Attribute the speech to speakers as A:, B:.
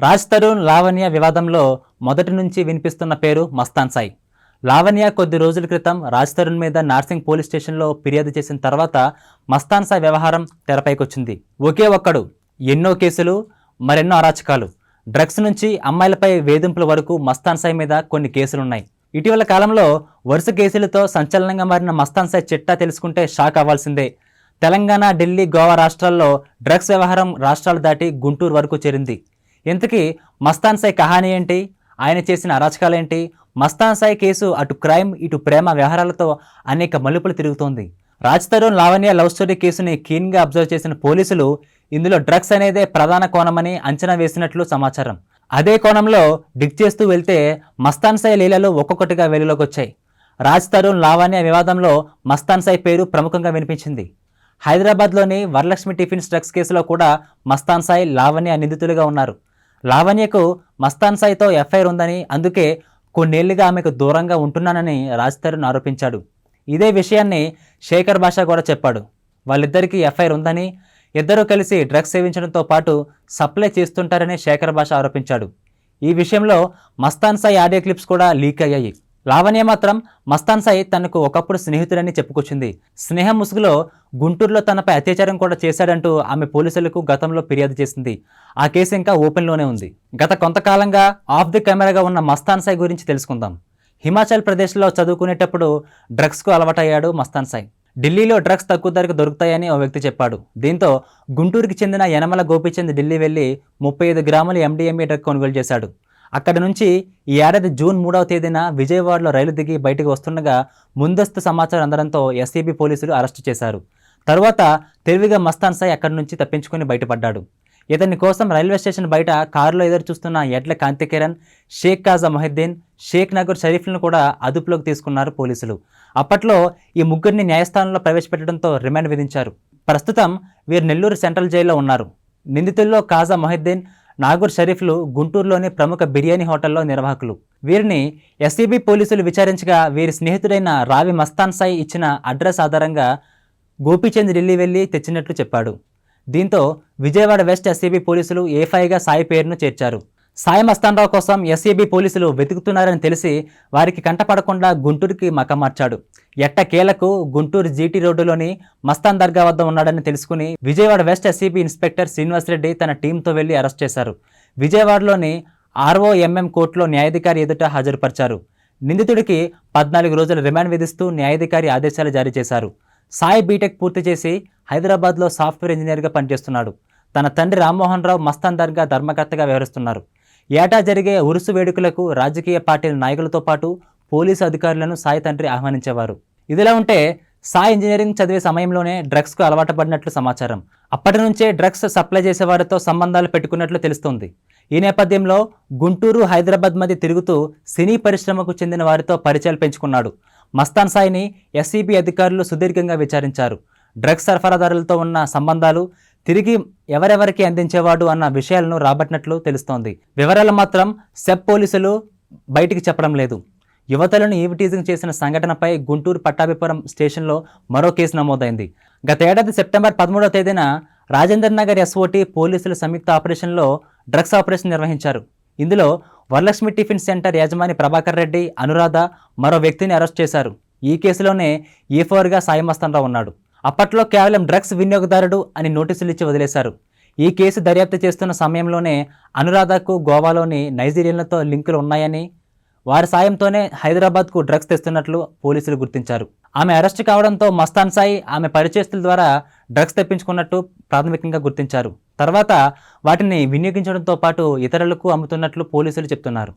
A: రాజ్ తరుణ్ లావణ్య వివాదంలో మొదటి నుంచి వినిపిస్తున్న పేరు మస్తాన్ సాయి. లావణ్య కొద్ది రోజుల క్రితం రాజ్ తరుణ్ మీద నార్సింగ్ పోలీస్ స్టేషన్లో ఫిర్యాదు చేసిన తర్వాత మస్తాన్ సాయి వ్యవహారం తెరపైకొచ్చింది. ఒకే ఒక్కడు, ఎన్నో కేసులు, మరెన్నో అరాచకాలు. డ్రగ్స్ నుంచి అమ్మాయిలపై వేధింపుల వరకు మస్తాన్ సాయి మీద కొన్ని కేసులున్నాయి. ఇటీవల కాలంలో వరుస కేసులతో సంచలనంగా మారిన మస్తాన్ సాయి చిట్టా తెలుసుకుంటే షాక్ అవ్వాల్సిందే. తెలంగాణ, ఢిల్లీ, గోవా రాష్ట్రాల్లో డ్రగ్స్ వ్యవహారం రాష్ట్రాలు దాటి గుంటూరు వరకు చేరింది. ఇంతకీ మస్తాన్ సాయి కహానీ ఏంటి? ఆయన చేసిన అరాచకాలేంటి? మస్తాన్ సాయి కేసు అటు క్రైమ్, ఇటు ప్రేమ వ్యవహారాలతో అనేక మలుపులు తిరుగుతోంది. రాజ్ తరుణ్ లావణ్య లవ్ స్టోరీ కేసుని కీన్గా అబ్జర్వ్ చేసిన పోలీసులు ఇందులో డ్రగ్స్ అనేదే ప్రధాన కోణమని అంచనా వేసినట్లు సమాచారం. అదే కోణంలో డిగ్ చేస్తూ వెళ్తే మస్తాన్ సాయి లీలలు ఒక్కొక్కటిగా వెలుగులోకి వచ్చాయి. రాజ్ తరుణ్ లావణ్య వివాదంలో మస్తాన్ సాయి పేరు ప్రముఖంగా వినిపించింది. హైదరాబాద్లోని వరలక్ష్మి టిఫిన్స్ డ్రగ్స్ కేసులో కూడా మస్తాన్ సాయి, లావణ్య నిందితులుగా ఉన్నారు. లావణ్యకు మస్తాన్ సాయితో ఎఫ్ఐఆర్ ఉందని, అందుకే కొన్నేళ్లుగా ఆమెకు దూరంగా ఉంటున్నానని రాజ్ తరుణ్ ఆరోపించాడు. ఇదే విషయాన్ని శేఖర్ భాషా కూడా చెప్పాడు. వాళ్ళిద్దరికీ ఎఫ్ఐఆర్ ఉందని, ఇద్దరూ కలిసి డ్రగ్స్ సేవించడంతో పాటు సప్లై చేస్తుంటారని శేఖర్ భాషా ఆరోపించాడు. ఈ విషయంలో మస్తాన్ సాయి ఆడియో క్లిప్స్ కూడా లీక్ అయ్యాయి. లావణ్య మాత్రం మస్తాన్ సాయి తనకు ఒకప్పుడు స్నేహితుడని చెప్పుకొచ్చింది. స్నేహం ముసుగులో గుంటూరులో తనపై అత్యాచారం కూడా చేశాడంటూ ఆమె పోలీసులకు గతంలో ఫిర్యాదు చేసింది. ఆ కేసు ఇంకా ఓపెన్లోనే ఉంది. గత కొంతకాలంగా ఆఫ్ ది కెమెరాగా ఉన్న మస్తాన్ సాయి గురించి తెలుసుకుందాం. హిమాచల్ ప్రదేశ్లో చదువుకునేటప్పుడు డ్రగ్స్కు అలవాటయ్యాడు మస్తాన్ సాయి. ఢిల్లీలో డ్రగ్స్ తక్కువ ధరకు దొరుకుతాయని ఓ వ్యక్తి చెప్పాడు. దీంతో గుంటూరుకి చెందిన యనమల గోపీచంద్ ఢిల్లీ వెళ్లి 35 గ్రాముల MDMA డ్రగ్ కొనుగోలు చేశాడు. అక్కడి నుంచి ఈ ఏడాది జూన్ 3వ తేదీన విజయవాడలో రైలు దిగి బయటకు వస్తుండగా ముందస్తు సమాచారం అందడంతో ఎస్సీబీ పోలీసులు అరెస్టు చేశారు. తరువాత తెలివిగా మస్తాన్ సాయి అక్కడి నుంచి తప్పించుకుని బయటపడ్డాడు. ఇతని కోసం రైల్వే స్టేషన్ బయట కారులో ఎదురు చూస్తున్న ఎడ్ల కాంతికిరణ్, షేక్ కాజా మొహిద్దీన్, షేక్ నగర్ షరీఫ్లను కూడా అదుపులోకి తీసుకున్నారు పోలీసులు. అప్పట్లో ఈ ముగ్గురిని న్యాయస్థానంలో ప్రవేశపెట్టడంతో రిమాండ్ విధించారు. ప్రస్తుతం వీరు నెల్లూరు సెంట్రల్ జైల్లో ఉన్నారు. నిందితుల్లో కాజా మొహిద్దీన్, నాగూర్ షరీఫ్లు గుంటూరులోని ప్రముఖ బిర్యానీ హోటల్లో నిర్వాహకులు. వీరిని ఎస్సీబీ పోలీసులు విచారించగా వీరి స్నేహితుడైన రావి మస్తాన్ సాయి ఇచ్చిన అడ్రస్ ఆధారంగా గోపీచంద్ ఢిల్లీ వెళ్లి తెచ్చినట్లు చెప్పాడు. దీంతో విజయవాడ వెస్ట్ ఎస్సీబీ పోలీసులు ఏఫ్ఐగా సాయి పేరును చేర్చారు. సాయి మస్తాన్ రావు కోసం ఎస్సీబీ పోలీసులు వెతుకుతున్నారని తెలిసి వారికి కంటపడకుండా గుంటూరుకి మకం మార్చాడు. ఎట్టకేలకు గుంటూరు జీటీ రోడ్డులోని మస్తాన్ దర్గా వద్ద ఉన్నాడని తెలుసుకుని Vijayawada west SCB inspector Srinivasareddy తన టీంతో వెళ్లి అరెస్ట్ చేశారు. విజయవాడలోని ROMM కోర్టులో న్యాయాధికారి ఎదుట హాజరుపరిచారు. నిందితుడికి 14 రోజుల రిమాండ్ విధిస్తూ న్యాయాధికారి ఆదేశాలు జారీ చేశారు. సాయి బీటెక్ పూర్తి చేసి హైదరాబాద్లో సాఫ్ట్వేర్ ఇంజనీర్గా పనిచేస్తున్నాడు. తన తండ్రి రామ్మోహన్ రావు మస్తాన్ దర్గా ధర్మకర్తగా వ్యవహరిస్తున్నారు. ఏటా జరిగే ఉరుసు వేడుకలకు రాజకీయ పార్టీల నాయకులతో పాటు పోలీసు అధికారులను సాయి తండ్రి ఆహ్వానించేవారు. ఇదిలా ఉంటే సాయి ఇంజనీరింగ్ చదివే సమయంలోనే డ్రగ్స్కు అలవాటు పడినట్లు సమాచారం. అప్పటి నుంచే డ్రగ్స్ సప్లై చేసేవారితో సంబంధాలు పెట్టుకున్నట్లు తెలుస్తోంది. ఈ నేపథ్యంలో గుంటూరు, హైదరాబాద్ మధ్య తిరుగుతూ సినీ పరిశ్రమకు చెందిన వారితో పరిచయాలు పెంచుకున్నాడు. మస్తాన్ సాయిని ఎస్సీబీ అధికారులు సుదీర్ఘంగా విచారించారు. డ్రగ్స్ సరఫరాదారులతో ఉన్న సంబంధాలు, తిరిగి ఎవరెవరికి అందించేవాడు అన్న విషయాలను రాబట్టినట్లు తెలుస్తోంది. వివరాలు మాత్రం సెబ్ పోలీసులు బయటికి చెప్పడం లేదు. యువతలను ఈవిటీజింగ్ చేసిన సంఘటనపై గుంటూరు పట్టాభిపురం స్టేషన్లో మరో కేసు నమోదైంది. గత ఏడాది సెప్టెంబర్ 13వ తేదీన రాజేందర్ నగర్ SOT పోలీసులు సంయుక్త ఆపరేషన్లో డ్రగ్స్ ఆపరేషన్ నిర్వహించారు. ఇందులో వరలక్ష్మి టిఫిన్ సెంటర్ యజమాని ప్రభాకర్ రెడ్డి, అనురాధ, మరో వ్యక్తిని అరెస్ట్ చేశారు. ఈ కేసులోనే E4గా సాయి మస్తాన్ రావు ఉన్నాడు. అప్పట్లో కేవలం డ్రగ్స్ వినియోగదారుడు అని నోటీసులు ఇచ్చి వదిలేశారు. ఈ కేసు దర్యాప్తు చేస్తున్న సమయంలోనే అనురాధకు గోవాలోని నైజీరియన్లతో లింకులు ఉన్నాయని, వారి సాయంతోనే హైదరాబాద్కు డ్రగ్స్ తెస్తున్నట్లు పోలీసులు గుర్తించారు. ఆమె అరెస్టు కావడంతో మస్తాన్ సాయి ఆమె పరిచయస్తుల ద్వారా డ్రగ్స్ తెప్పించుకున్నట్టు ప్రాథమికంగా గుర్తించారు. తర్వాత వాటిని వినియోగించడంతో పాటు ఇతరులకు అమ్ముతున్నట్లు పోలీసులు చెప్తున్నారు.